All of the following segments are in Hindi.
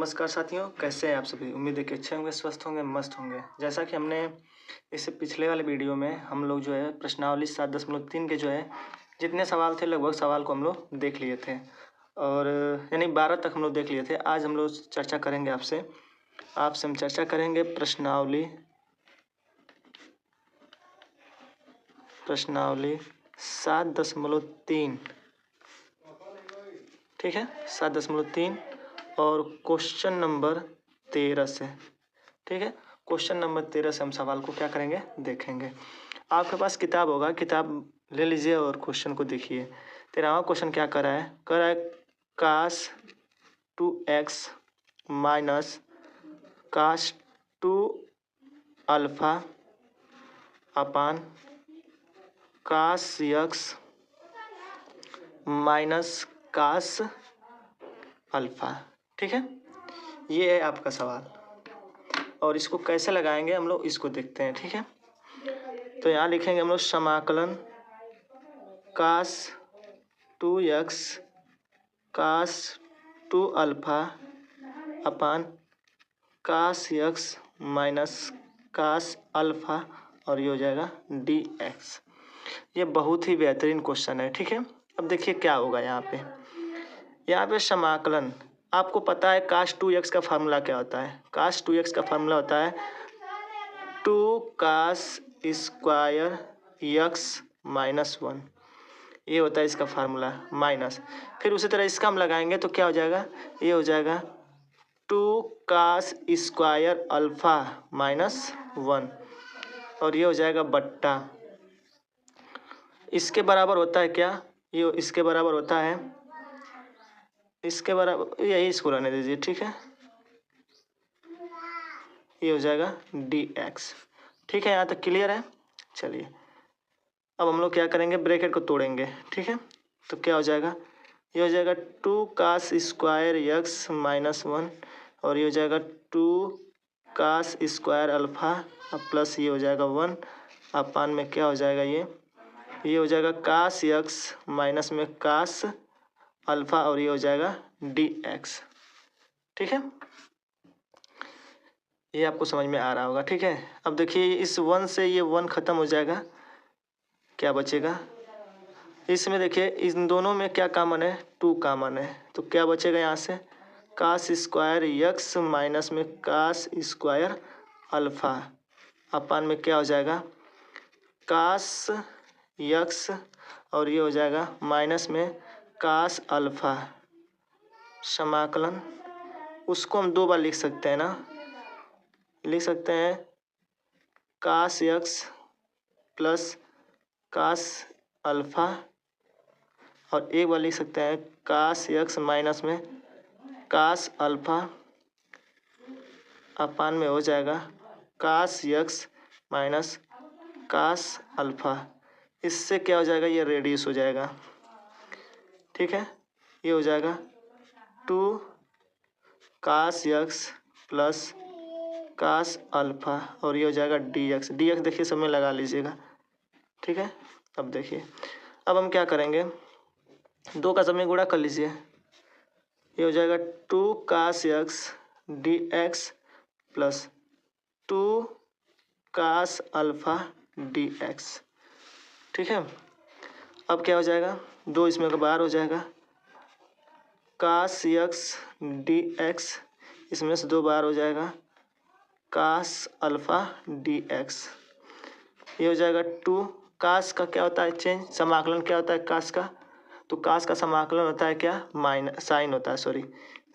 नमस्कार साथियों, कैसे हैं आप सभी। उम्मीद है कि अच्छे होंगे, स्वस्थ होंगे, मस्त होंगे। जैसा कि हमने इससे पिछले वाले वीडियो में हम लोग जो है प्रश्नावली 7.3 के जो है जितने सवाल थे लगभग सवाल को हम लोग देख लिए थे और यानी 12 तक हम लोग देख लिए थे। आज हम लोग चर्चा करेंगे आपसे हम चर्चा करेंगे प्रश्नावली 7.3, ठीक है, 7.3 और क्वेश्चन नंबर 13 से, ठीक है। क्वेश्चन नंबर 13 से हम सवाल को क्या करेंगे, देखेंगे। आपके पास किताब होगा, किताब ले लीजिए और क्वेश्चन को देखिए। 13वां क्वेश्चन क्या कर रहा है काश 2x माइनस काश 2 अल्फा अपान काश x माइनस काश अल्फा, ठीक है। ये है आपका सवाल और इसको कैसे लगाएंगे हम लोग इसको देखते हैं, ठीक है। तो यहाँ लिखेंगे हम लोग समाकलन काश 2x काश 2 अल्फा अपान काश x माइनस काश अल्फा और ये हो जाएगा dx। ये बहुत ही बेहतरीन क्वेश्चन है, ठीक है। अब देखिए क्या होगा यहाँ पे समाकलन। आपको पता है काश 2x का फार्मूला क्या होता है। काश 2x का फार्मूला होता है 2 काश स्क्वायर x माइनस 1, ये होता है इसका फार्मूला माइनस। फिर उसी तरह इसका हम लगाएंगे तो क्या हो जाएगा, ये हो जाएगा 2 काश स्क्वायर अल्फा माइनस 1 और ये हो जाएगा बट्टा। इसके बराबर होता है क्या, ये इसके बराबर होता है, इसके बराबर यही इसको रहने दीजिए, ठीक है। ये हो जाएगा dx, ठीक है। यहाँ तक क्लियर है। चलिए अब हम लोग क्या करेंगे, ब्रैकेट को तोड़ेंगे, ठीक है। तो क्या हो जाएगा, ये हो जाएगा 2 काश स्क्वायर x माइनस 1 और ये हो जाएगा 2 काश स्क्वायर अल्फा प्लस ये हो जाएगा 1 अपान में क्या हो जाएगा, ये हो जाएगा काश x माइनस में काश अल्फा और ये हो जाएगा dx, ठीक है। ये आपको समझ में आ रहा होगा, ठीक है। अब देखिए इस 1 से ये 1 खत्म हो जाएगा, क्या बचेगा इसमें, देखिए इन दोनों में क्या कॉमन है, 2 कॉमन है। तो क्या बचेगा यहाँ से, काश स्क्वायर x माइनस में काश स्क्वायर अल्फा अपान में क्या हो जाएगा काश x और ये हो जाएगा माइनस में काश अल्फा। समाकलन उसको हम 2 बार लिख सकते हैं ना, लिख सकते हैं काश x प्लस काश अल्फा और एक बार लिख सकते हैं काश x माइनस में काश अल्फा अपान में हो जाएगा काश x माइनस काश अल्फा। इससे क्या हो जाएगा, ये रेडियस हो जाएगा, ठीक है। ये हो जाएगा 2 काश x प्लस काश अल्फा और ये हो जाएगा dx। देखिए सब में लगा लीजिएगा, ठीक है। अब देखिए अब हम क्या करेंगे, 2 का सब में गुणा कर लीजिए, ये हो जाएगा 2 काश x dx प्लस 2 काश अल्फा dx, ठीक है। अब क्या हो जाएगा, 2 इसमें का बाहर हो जाएगा, काश x dx इसमें से 2 बाहर हो जाएगा, काश अल्फा dx। ये हो जाएगा 2 काश का क्या होता है चेंज, समाकलन क्या होता है काश का, तो काश का समाकलन होता है क्या, माइनस साइन होता है, सॉरी।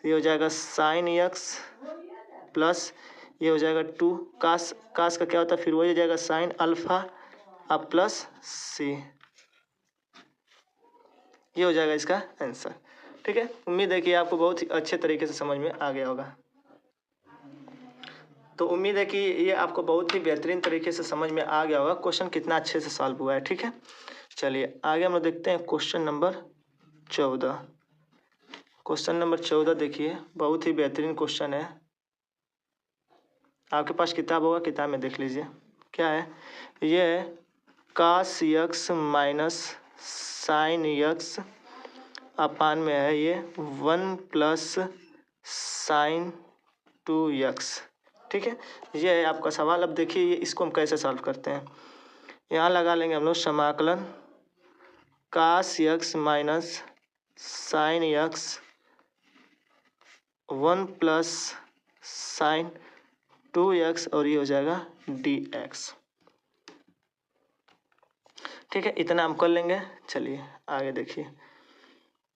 ये हो जाएगा साइन x प्लस ये हो जाएगा 2 काश का क्या होता है, फिर वही हो जाएगा साइन अल्फा अब प्लस c। ये हो जाएगा इसका आंसर, ठीक है। उम्मीद है कि आपको बहुत ही अच्छे तरीके से समझ में आ गया होगा। तो उम्मीद है कि ये आपको बहुत ही बेहतरीन तरीके से समझ में आ गया होगा क्वेश्चन कितना अच्छे से सॉल्व हुआ है, ठीक है। चलिए आगे हम लोग देखते हैं क्वेश्चन नंबर 14। क्वेश्चन नंबर 14 देखिए बहुत ही बेहतरीन क्वेश्चन है। आपके पास किताब होगा, किताब में देख लीजिए क्या है। ये है काश x माइनस साइन x अपान में है ये 1 प्लस साइन 2x। ठीक है, ये है आपका सवाल। अब देखिए इसको हम कैसे सॉल्व करते हैं। यहाँ लगा लेंगे हम लोग समाकलन cos x minus sine x 1 plus sine 2x और ये हो जाएगा dx। ठीक है, इतना हम कर लेंगे। चलिए आगे देखिए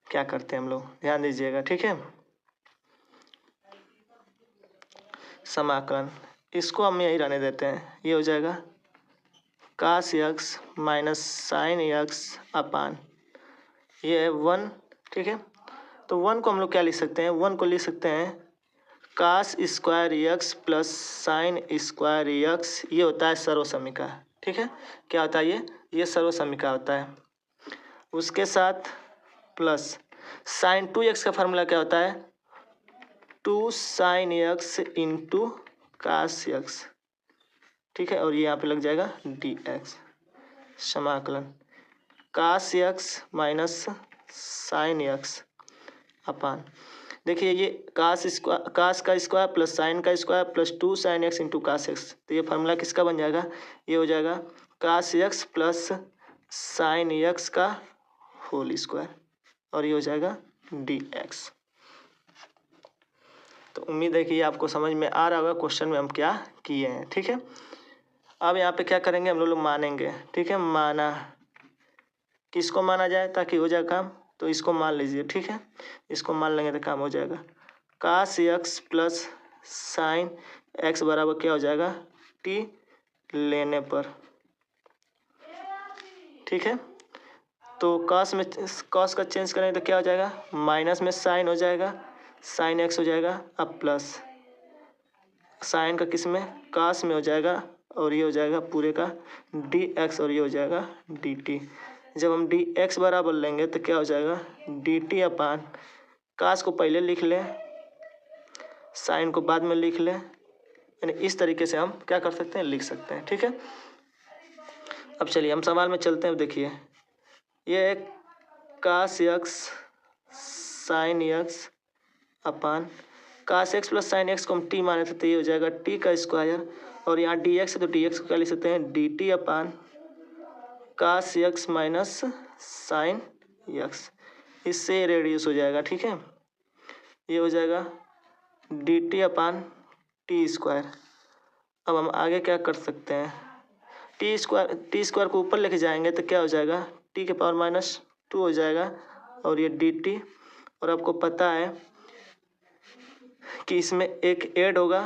क्या करते हैं हम लोग, ध्यान दीजिएगा। ठीक है, समाकलन इसको हम यही रहने देते हैं। ये हो जाएगा cos x minus sine x upon ये है 1। ठीक है, तो 1 को हम लोग क्या लिख सकते हैं, 1 को लिख सकते हैं cos square x plus sine square x। ये होता है सर्वसमीका। ठीक है, क्या होता है ये सर्वसमीका होता है। उसके साथ प्लस साइन 2x का फार्मूला क्या होता है, 2 sine x into cos x। ठीक है, और ये यहाँ पे लग जाएगा dx। समाकलन cos x minus sine x upon देखिए ये कास का स्क्वायर प्लस साइन का square plus 2 sine x into cos x। तो ये फार्मूला किसका बन जाएगा, ये हो जाएगा कास x प्लस साइन x का होल स्क्वायर और ये हो जाएगा dx। तो उम्मीद है कि ये आपको समझ में आ रहा होगा क्वेश्चन में हम क्या किए हैं। ठीक है, अब यहाँ पे क्या करेंगे हम लोग मानेंगे। ठीक है, माना किसको माना जाए ताकि हो जाए काम, तो इसको मान लीजिए। ठीक है, इसको मान लेंगे तो काम हो जाएगा। कास x प्लस साइन x बराबर क्या हो जाएगा, t लेने पर। ठीक है, तो cos में cos का चेंज करेंगे तो क्या हो जाएगा, माइनस में साइन हो जाएगा, साइन x हो जाएगा, अब प्लस साइन का किस में, cos में हो जाएगा और ये हो जाएगा पूरे का dx और ये हो जाएगा dt। जब हम dx बराबर लेंगे तो क्या हो जाएगा, dt अपान cos को पहले लिख लें, साइन को बाद में लिख लें। यानी इस तरीके से हम क्या कर सकते हैं, लिख सकते हैं। ठीक है, अब चलिए हम सवाल में चलते हैं। देखिए ये एक cos x साइन x अपान cos x plus sign x को हम t माने थे तो ये हो जाएगा t का स्क्वायर और यहाँ dx है तो dx को क्या लिख सकते हैं, dt upon cos x minus sine x। इससे रेडियस हो जाएगा। ठीक है, ये हो जाएगा dt अपान टी स्क्वायर। अब हम आगे क्या कर सकते हैं, टी स्क्वायर को ऊपर लेके जाएंगे तो क्या हो जाएगा, टी के पावर माइनस 2 हो जाएगा और ये dt। और आपको पता है कि इसमें एक ऐड होगा,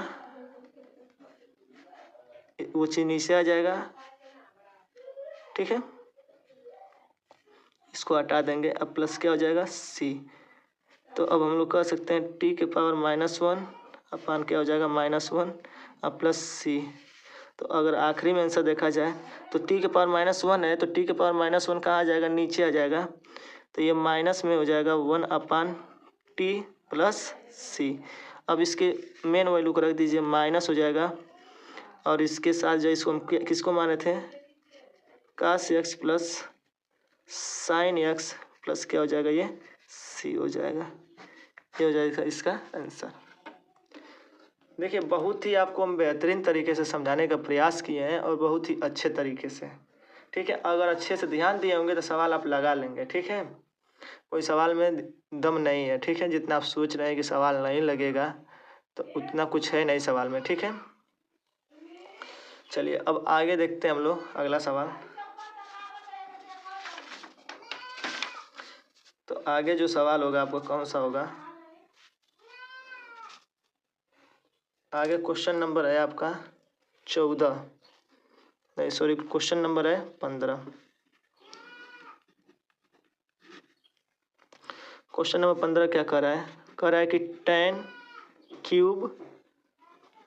वो चीज नीचे आ जाएगा। ठीक है, इसको हटा देंगे, अब प्लस क्या हो जाएगा c। तो अब हम लोग कह सकते हैं t के पावर -1 अपान क्या हो जाएगा -1 अब प्लस c। तो अगर आखिरी में आंसर देखा जाए तो t के पावर -1 है तो t के पावर -1 कहाँ आ जाएगा, नीचे आ जाएगा। तो ये माइनस में हो जाएगा 1 अपान t प्लस c। अब इसके मेन वैल्यू को रख दीजिए, माइनस हो जाएगा और इसके साथ जो इसको हम किसको माने थे, cos x plus sign x plus क्या हो जाएगा, ये c हो जाएगा। ये हो जाएगा इसका आंसर। देखिए बहुत ही आपको हम बेहतरीन तरीके से समझाने का प्रयास किए हैं और बहुत ही अच्छे तरीके से। ठीक है, अगर अच्छे से ध्यान दिए होंगे तो सवाल आप लगा लेंगे। ठीक है, कोई सवाल में दम नहीं है। ठीक है, जितना आप सोच रहे हैं कि सवाल नहीं लगेगा तो उतना कुछ है नहीं सवाल में। ठीक है, चलिए अब आगे देखते हैं हम लोग अगला सवाल। तो आगे जो सवाल होगा आपको कौन सा होगा, आगे क्वेश्चन नंबर है आपका 14, नहीं सॉरी क्वेश्चन नंबर है 15। क्वेश्चन नंबर 15 क्या कर रहा है, कह रहा है कि tan क्यूब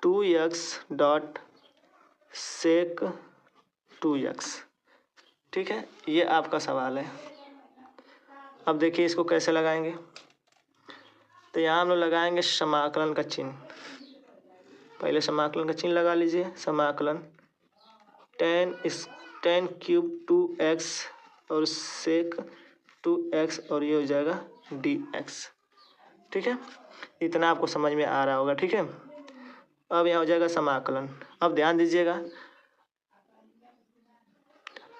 2x डॉट सेक 2x। ठीक है, ये आपका सवाल है। अब देखिए इसको कैसे लगाएंगे, तो यहाँ हम लोग लगाएंगे समाकलन का चिन्ह। पहले समाकलन का चिन्ह लगा लीजिए, समाकलन tan क्यूब 2x और सेक 2x और ये हो जाएगा dx। ठीक है, इतना आपको समझ में आ रहा होगा, ठीक है। अब यहाँ हो जाएगा समाकलन। अब ध्यान दीजिएगा,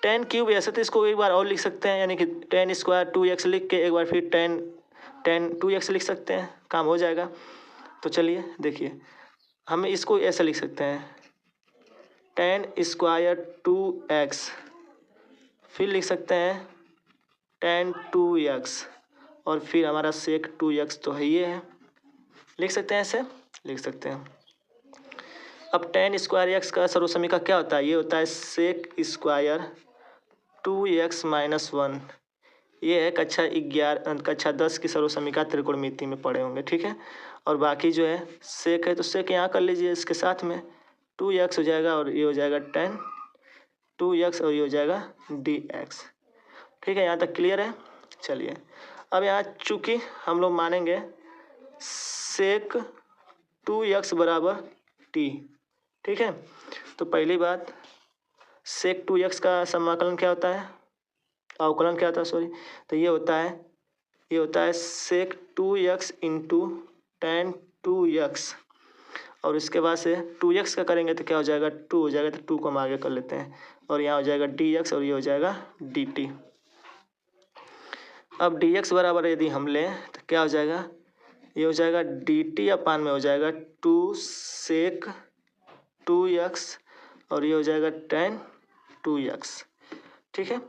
टेन क्यूब ऐसे तो इसको एक बार और लिख सकते हैं, यानी कि टेन स्क्वायर 2x लिख के एक बार फिर टेन 2x लिख सकते हैं, काम हो जाएगा। तो चलिए देखिए, हमें इसको ऐसे लिख सकते हैं, टेन स्क्वायर 2x, फिर लिख सकते हैं टेन 2x, और फिर हमारा सेक 2x तो है ये है, लिख सकते हैं, ऐसे लिख सकते हैं। अब टेन स्क्वायर एक्स का सर्वसमीका क्या होता है, ये होता है सेक स्क्वायर 2x माइनस 1। ये है कक्षा 10 की सर्वसमीका त्रिकोणमिति में पढ़े होंगे, ठीक है। और बाकी जो है सेक है, तो सेक यहाँ कर लीजिए इसके साथ में, 2x हो जाएगा और ये हो जाएगा टेन 2x और ये हो जाएगा dx, ठीक है। यहाँ तक क्लियर है। चलिए अब यहाँ चूँकि हम लोग मानेंगे सेक 2x बराबर t, ठीक है। तो पहली बात, सेक 2x का समाकलन क्या होता है, अवकलन क्या होता है, सॉरी, तो ये होता है सेक 2x इंटू टेन 2x, और इसके बाद से 2x का करेंगे तो क्या हो जाएगा, 2 हो जाएगा, तो 2 को हम आगे कर लेते हैं, और यहाँ हो जाएगा dx और ये हो जाएगा dt। अब dx बराबर यदि हम लें तो क्या हो जाएगा, ये हो जाएगा dt अपान में हो जाएगा 2 सेक 2x और ये हो जाएगा टेन 2x, ठीक है।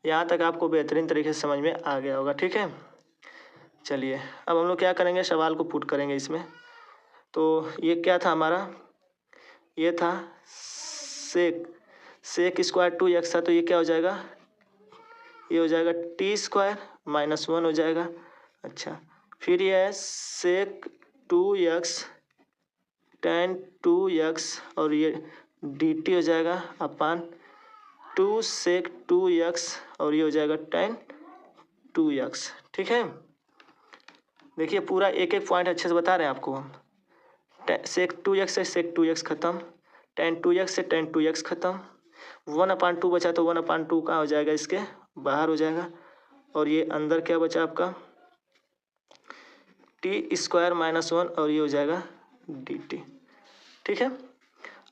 यहाँ तक आपको बेहतरीन तरीके से समझ में आ गया होगा, ठीक है। चलिए अब हम लोग क्या करेंगे, सवाल को पुट करेंगे इसमें। तो ये क्या था हमारा, ये था सेक स्क्वायर 2x था, तो ये क्या हो जाएगा, ये हो जाएगा t स्क्वायर माइनस 1 हो जाएगा। अच्छा, फिर ये है सेक 2x टेन 2x और ये dt हो जाएगा अपान 2 सेक 2x और ये हो जाएगा टेन 2x, ठीक है। देखिए पूरा एक एक पॉइंट अच्छे से बता रहे हैं आपको हम। सेक 2x से सेक 2x खत्म, टेन 2x से टेन 2x खत्म, 1/2 बचा तो 1/2 कहाँ हो जाएगा, इसके बाहर हो जाएगा, और ये अंदर क्या बचा आपका t स्क्वायर माइनस 1 और ये हो जाएगा dt, ठीक है।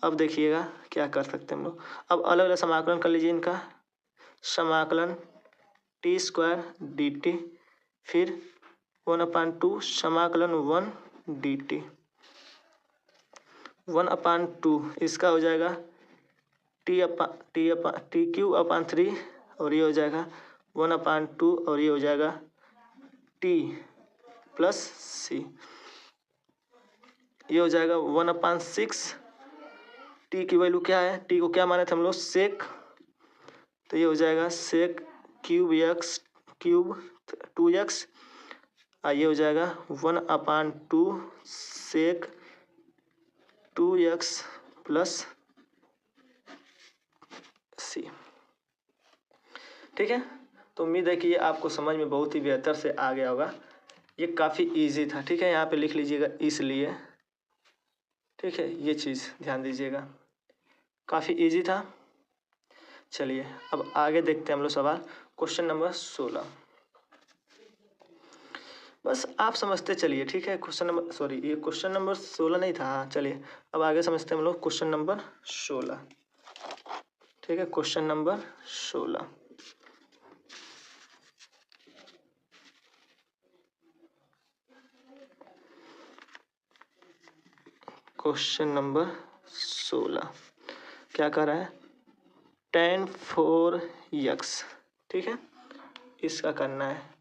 अब देखिएगा क्या कर सकते हैं हम लोग, अब अलग अलग समाकलन कर लीजिए इनका, समाकलन t स्क्वायर dt, फिर 1/2 समाकलन 1 dt, 1/2 इसका हो जाएगा टी क्यू अपान 3 और ये हो जाएगा 1/2 और ये हो जाएगा t प्लस सी, ये हो जाएगा 1/6। टी की वैल्यू क्या है, टी को क्या माने थे हम लोग, सेक, तो ये हो जाएगा सेक क्यूब एक्स क्यूब 2x, ये हो जाएगा 1/2 सेक 2x प्लस सी, ठीक है। तो उम्मीद है कि ये आपको समझ में बहुत ही बेहतर से आ गया होगा। ये काफ़ी इजी था, ठीक है। यहाँ पे लिख लीजिएगा इसलिए, ठीक है, ये चीज़ ध्यान दीजिएगा, काफ़ी इजी था। चलिए अब आगे देखते हैं हम लोग सवाल, क्वेश्चन नंबर 16। बस आप समझते चलिए, ठीक है। ये क्वेश्चन नंबर 16 नहीं था, हाँ। चलिए अब आगे समझते हैं हम लोग क्वेश्चन नंबर 16, ठीक है। क्वेश्चन नंबर 16, क्वेश्चन नंबर 16 क्या कर रहा है, टेन 4x, ठीक है, इसका करना है।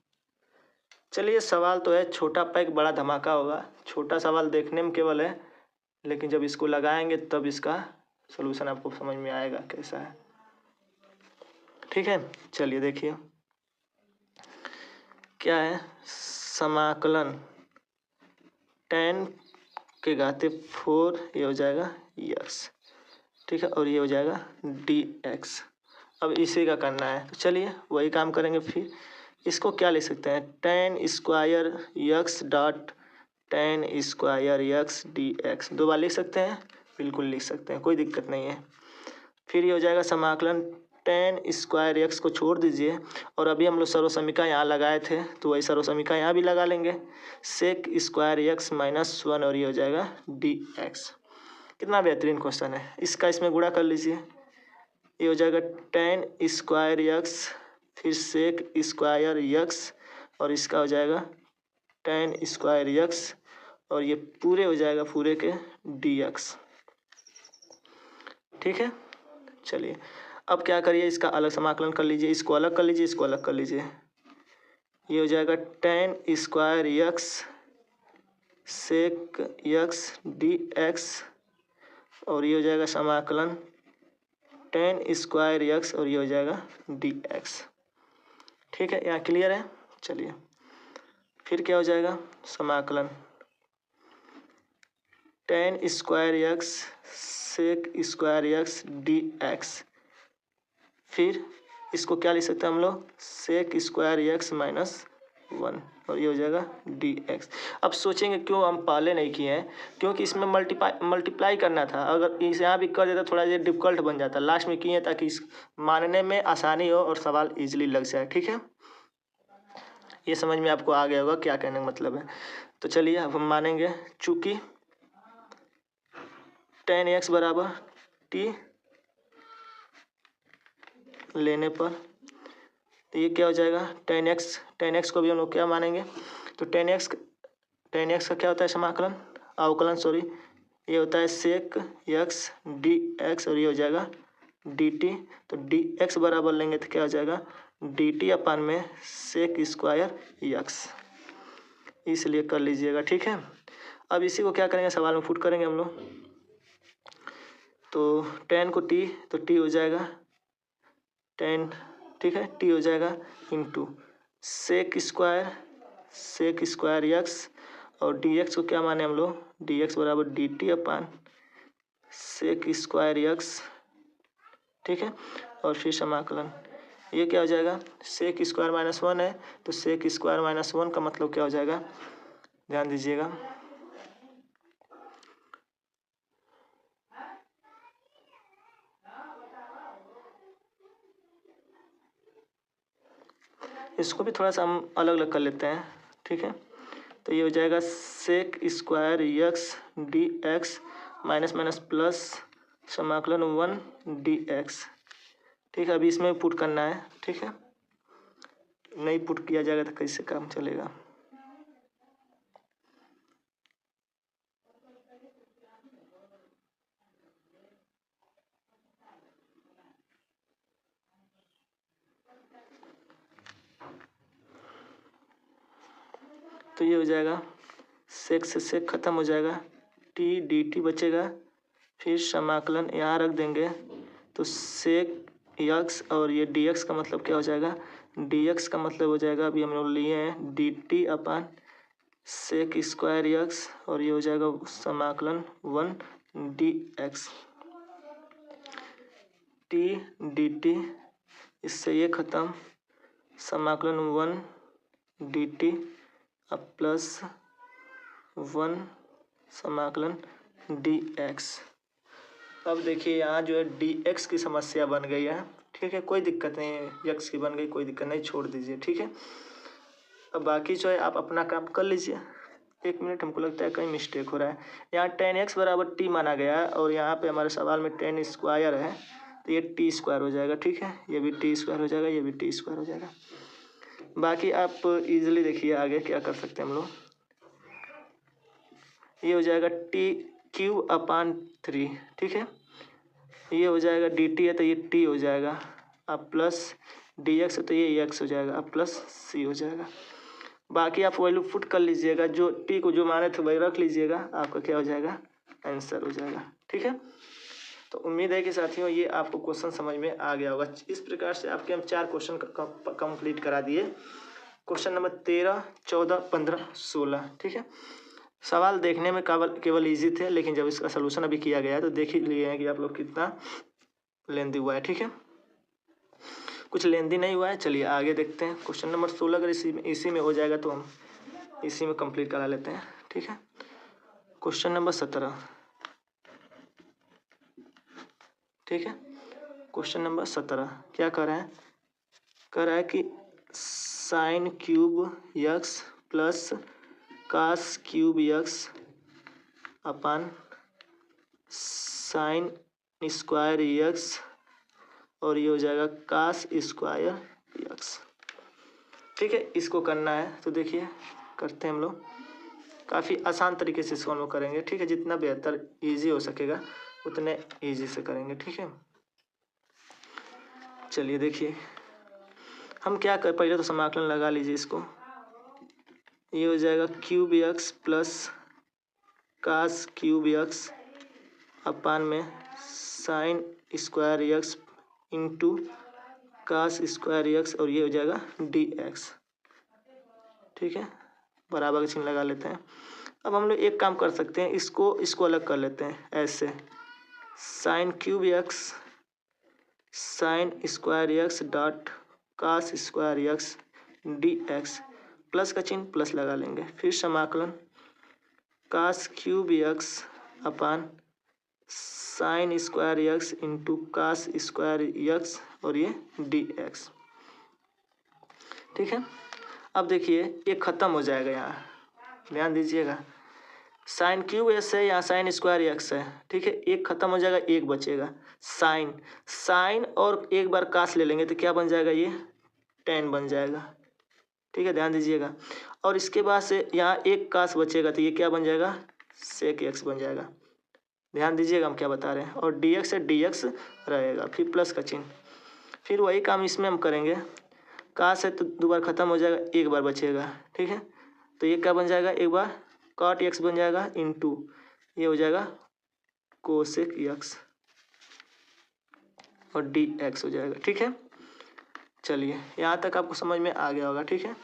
चलिए सवाल तो है छोटा पैक बड़ा धमाका होगा, छोटा सवाल देखने में केवल है, लेकिन जब इसको लगाएंगे तब इसका सलूशन आपको समझ में आएगा कैसा है, ठीक है। चलिए देखिए क्या है, समाकलन टेन के घाते 4 ये हो जाएगा x, ठीक है, और ये हो जाएगा dx। अब इसी का करना है, तो चलिए वही काम करेंगे। फिर इसको क्या लिख सकते हैं, ten square x dot ten square x dx, दो बार लिख सकते हैं, बिल्कुल लिख सकते हैं, कोई दिक्कत नहीं है। फिर ये हो जाएगा समाकलन टेन स्क्वायर एक्स को छोड़ दीजिए और अभी हम लोग सर्वसमीका यहाँ लगाए थे तो वही सर्वसमीका यहाँ भी लगा लेंगे। Sec square x minus one और ये हो जाएगा डी एक्स। कितना बेहतरीन क्वेश्चन है। इसका इसमें गुणा कर लीजिए, ये हो जाएगा टेन स्क्वायर एक्स फिर सेक स्क्वायर एक्स और इसका हो जाएगा टेन स्क्वायर एक्स और ये पूरे हो जाएगा पूरे के डी एक्स। ठीक है, चलिए अब क्या करिए, इसका अलग समाकलन कर लीजिए, इसको अलग कर लीजिए, इसको अलग कर लीजिए। ये हो जाएगा tan square x sec x d x और ये हो जाएगा समाकलन टेन स्क्वायर एक्स और ये हो जाएगा डी एक्स। ठीक है, यहाँ क्लियर है। चलिए फिर क्या हो जाएगा, समाकलन tan square x sec square x d x, फिर इसको क्या लिख सकते हैं हम लोग, sec square x minus one और ये हो जाएगा डी एक्स। अब सोचेंगे क्यों हम पहले नहीं किए हैं, क्योंकि इसमें मल्टीप्लाई करना था। अगर इसे यहाँ भी कर देता थोड़ा ये डिफिकल्ट बन जाता, लास्ट में किए ताकि इस मानने में आसानी हो और सवाल इजीली लग जाए। ठीक है, ये समझ में आपको आ गया होगा क्या कहने का मतलब है। तो चलिए अब हम मानेंगे, चूँकि टेन एक्स बराबर टी लेने पर तो ये क्या हो जाएगा, टेन एक्स को भी हम लोग क्या मानेंगे, तो टेन एक्स का क्या होता है समाकलन, अवकलन सॉरी, ये होता है सेक एक्स डी एक्स और ये हो जाएगा डी टी। तो डी एक्स बराबर लेंगे तो क्या हो जाएगा, डी टी अपान में सेक स्क्वायर एक्स, इसलिए कर लीजिएगा। ठीक है, अब इसी को क्या करेंगे, सवाल में पुट करेंगे हम लोग। तो टेन को टी तो टी हो जाएगा टेन, ठीक है, टी हो जाएगा इंटू सेक स्क्वायर एक्स और डी एक्स को क्या माने हम लोग, डी एक्स बराबर डी टी अपान सेक स्क्वायर एक्स। ठीक है, और फिर समाकलन ये क्या हो जाएगा, सेक स्क्वायर माइनस वन है तो सेक स्क्वायर माइनस वन का मतलब क्या हो जाएगा, ध्यान दीजिएगा, इसको भी थोड़ा सा हम अलग अलग कर लेते हैं। ठीक है, तो ये हो जाएगा sec square x d x minus minus plus समाकलन वन डी एक्स। ठीक है, अभी इसमें पुट करना है। ठीक है, नहीं पुट किया जाएगा तो कैसे काम चलेगा। तो ये हो जाएगा सेक से सेक खत्म हो जाएगा, टी डी टी बचेगा, फिर समाकलन यहाँ रख देंगे तो सेक एक्स और ये डी एक्स का मतलब क्या हो जाएगा, डी एक्स का मतलब हो जाएगा, अभी हम लोग लिए हैं डी टी अपान सेक स्क्वायर एक्स और ये हो जाएगा समाकलन one d x, T D T, इससे ये खत्म, समाकलन वन डी टी अब प्लस वन समाकलन डी एक्स। अब देखिए यहाँ जो है डी एक्स की समस्या बन गई है। ठीक है, कोई दिक्कत नहीं है, एक्स की बन गई कोई दिक्कत नहीं, छोड़ दीजिए। ठीक है, अब बाकी जो है आप अपना काम कर लीजिए। एक मिनट, हमको लगता है कहीं मिस्टेक हो रहा है। यहाँ टेन एक्स बराबर टी माना गया है और यहाँ पे हमारे सवाल में टेन स्क्वायर है तो ये टी स्क्वायर हो जाएगा। ठीक है, ये भी टी स्क्वायर हो जाएगा, ये भी टी स्क्वायर हो जाएगा। बाकी आप इजीली देखिए आगे क्या कर सकते हैं हम लोग। ये हो जाएगा टी क्यू अपान थ्री। ठीक है, ये हो जाएगा डी टी है तो ये टी हो जाएगा, अब प्लस डी एक्स है तो ये एक्स हो जाएगा, अब प्लस सी हो जाएगा। बाकी आप वैल्यू पुट कर लीजिएगा, जो टी को जो माने थे वही रख लीजिएगा, आपका क्या हो जाएगा, आंसर हो जाएगा। ठीक है, तो उम्मीद है कि साथियों ये आपको क्वेश्चन समझ में आ गया होगा। इस प्रकार से आपके हम 4 क्वेश्चन कंप्लीट करा दिए, क्वेश्चन नंबर 13, 14, 15, 16। ठीक है, सवाल देखने में केवल इजी थे, लेकिन जब इसका सलूशन अभी किया गया है तो देख ही लिए हैं कि आप लोग कितना लेंदी हुआ है। ठीक है, कुछ लेंदी नहीं हुआ है। चलिए आगे देखते हैं, क्वेश्चन नंबर 16 अगर इसी में हो जाएगा तो हम इसी में कंप्लीट करा लेते हैं। ठीक है, क्वेश्चन नंबर 17। ठीक है, क्वेश्चन नंबर 17 क्या कर रहा है, कह रहा है कि sine cube x plus cos cube x upon sine square x और ये हो जाएगा कास स्क्वायर यक्स। ठीक है, इसको करना है तो देखिए करते हैं हम लोग, काफ़ी आसान तरीके से इसको हम लोग करेंगे। ठीक है, जितना बेहतर इजी हो सकेगा उतने इजी से करेंगे। ठीक है, चलिए देखिए हम क्या कर, पहले तो समाकलन लगा लीजिए इसको। ये हो जाएगा cube x plus cos cube x upon में sine square x into cos square x और ये हो जाएगा डी एक्स। ठीक है, बराबर का चिन्ह लगा लेते हैं। अब हम लोग एक काम कर सकते हैं, इसको अलग कर लेते हैं ऐसे, sine cube x sine square x dot cos square x d x, plus का चिन्ह प्लस लगा लेंगे। फिर समाकलन cos cube x upon sine square x into cos square x और ये डी एक्स। ठीक है, अब देखिए ये खत्म हो जाएगा, यहाँ ध्यान दीजिएगा, साइन क्यूब एस है, यहाँ साइन स्क्वायर एक्स है। ठीक है, एक खत्म हो जाएगा, एक बचेगा साइन और एक बार कास ले लेंगे तो क्या बन जाएगा, ये टेन बन जाएगा। ठीक है, ध्यान दीजिएगा, और इसके बाद से यहाँ एक कास बचेगा तो ये क्या बन जाएगा, सेक एक्स बन जाएगा। ध्यान दीजिएगा हम क्या बता रहे हैं, और डी एक्स है डी एक्स रहेगा, फिर प्लस का चिन्ह। फिर वही काम इसमें हम करेंगे, कास है तो दो बार खत्म हो जाएगा, एक बार बचेगा। ठीक है, तो ये क्या बन जाएगा, एक बार कॉट एक्स बन जाएगा इंटू ये हो जाएगा कोसेक एक्स और डी एक्स हो जाएगा। ठीक है, चलिए यहाँ तक आपको समझ में आ गया होगा। ठीक है,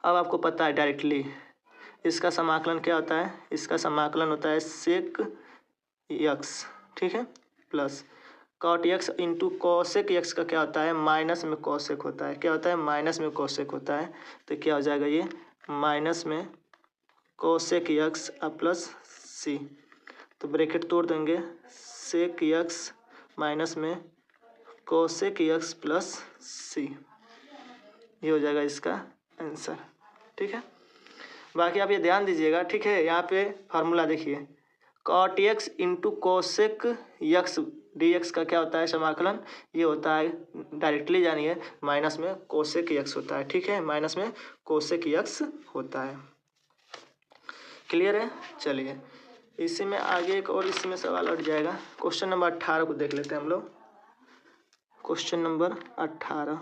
अब आपको पता है डायरेक्टली इसका समाकलन क्या होता है, इसका समाकलन होता है सेक एक्स। ठीक है, plus cot x into cosec x का क्या होता है, माइनस में कोसेक होता है। क्या होता है, माइनस में कोसेक होता है, तो क्या हो जाएगा, ये माइनस में कोसेक एक्स प्लस सी, तो ब्रैकेट तोड़ देंगे, सेक एक्स माइनस में कोसेक एक्स प्लस सी, ये हो जाएगा इसका आंसर। ठीक है, बाकी आप ये ध्यान दीजिएगा। ठीक है, यहाँ पे फार्मूला देखिए, cot x into cosec x d x का क्या होता है समाकलन, ये होता है डायरेक्टली जानिए माइनस में कोसेक एक्स होता है। ठीक है, माइनस में कोसेक एक्स होता है। क्लियर है, चलिए इसी में आगे एक और इसमें सवाल हट जाएगा। क्वेश्चन नंबर 18 को देख लेते हैं हम लोग। क्वेश्चन नंबर 18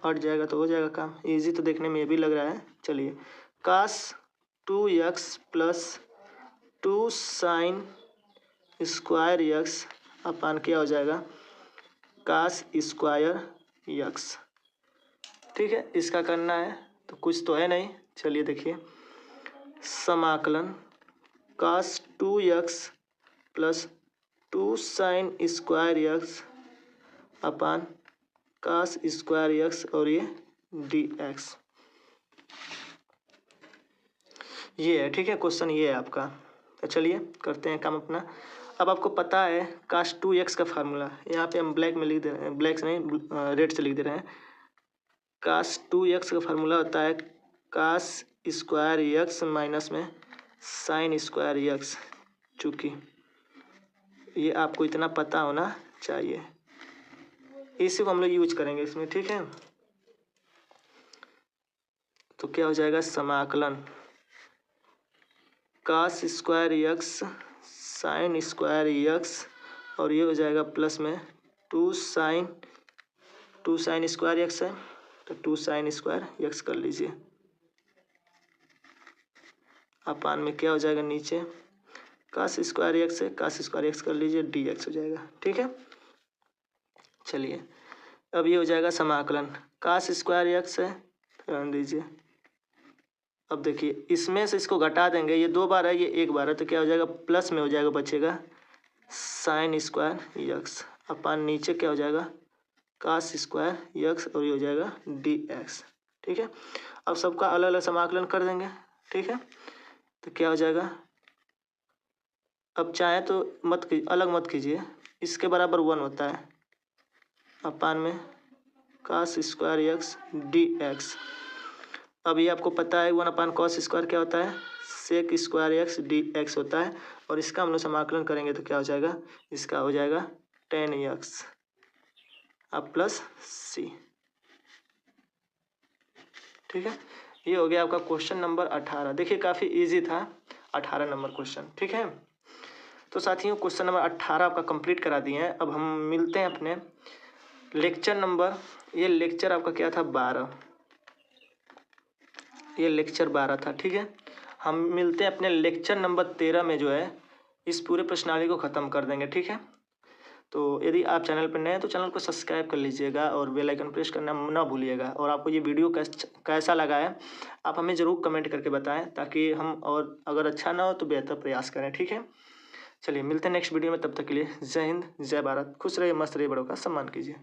हट जाएगा तो हो जाएगा काम, इजी तो देखने में ये भी लग रहा है। चलिए, cos 2x plus 2 sine square x upon क्या हो जाएगा, कास स्क्वायर एक्स। ठीक है, इसका करना है तो कुछ तो है नहीं। चलिए देखिए, समाकलन cos 2x plus 2 sine square x upon cos square x और ये डी एक्स, ये है। ठीक है, क्वेश्चन ये है आपका। तो चलिए करते हैं काम अपना। अब आपको पता है कास 2x का फार्मूला, यहाँ पे हम ब्लैक में लिख दे रहे हैं, ब्लैक से नहीं रेड से लिख दे रहे हैं। कास 2x का फार्मूला होता है कास स्क्वायर एक्स माइनस में साइन स्क्वायर एक्स, चूँकि ये आपको इतना पता होना चाहिए, इसी को हम लोग यूज करेंगे इसमें। ठीक है, तो क्या हो जाएगा, समाकलन cos square x sine square x और ये हो जाएगा प्लस में 2 साइन स्क्वायर एक्स है तो 2 साइन स्क्वायर एक्स कर लीजिए, अपान में क्या हो जाएगा, नीचे कास स्क्वायर एक्स है, कास स्क्वायर एक्स कर लीजिए, डी एक्स हो जाएगा। ठीक है, चलिए अब ये हो जाएगा समाकलन कास स्क्वायर एक्स है, ध्यान दीजिए। अब देखिए इसमें से इसको घटा देंगे, ये 2 बार है ये 1 बार है, तो क्या हो जाएगा, प्लस में हो जाएगा, बचेगा साइन स्क्वायर एक्स अपान नीचे क्या हो जाएगा, कास स्क्वायर एक्स और ये हो जाएगा डी एक्स। ठीक है, अब सबका अलग अलग समाकलन कर देंगे। ठीक है, तो क्या हो जाएगा, अब चाहे तो अलग मत कीजिए, इसके बराबर 1 होता है अपान में cos square x d x. अब ये आपको पता है 1 अपान कॉस स्क्वायर क्या होता है, sec square x d x होता है। और इसका हम लोग समाकलन करेंगे तो क्या हो जाएगा, इसका हो जाएगा tan एक्स अब प्लस सी। ठीक है, ये हो गया आपका क्वेश्चन नंबर 18। देखिए काफ़ी इजी था 18 नंबर क्वेश्चन। ठीक है, तो साथियों क्वेश्चन नंबर 18 आपका कंप्लीट करा दिए हैं। अब हम मिलते हैं अपने लेक्चर नंबर, ये लेक्चर आपका क्या था 12, ये लेक्चर 12 था। ठीक है, हम मिलते हैं अपने लेक्चर नंबर 13 में, जो है इस पूरे प्रश्नावली को ख़त्म कर देंगे। ठीक है, तो यदि आप चैनल पर नए हैं तो चैनल को सब्सक्राइब कर लीजिएगा और बेल आइकन प्रेस करना ना भूलिएगा। और आपको ये वीडियो कैसा लगा है आप हमें ज़रूर कमेंट करके बताएं, ताकि हम और अगर अच्छा ना हो तो बेहतर प्रयास करें। ठीक है, चलिए मिलते हैं नेक्स्ट वीडियो में, तब तक के लिए जय हिंद जय भारत, खुश रहिए मस्त रहिए, बड़ों का सम्मान कीजिए।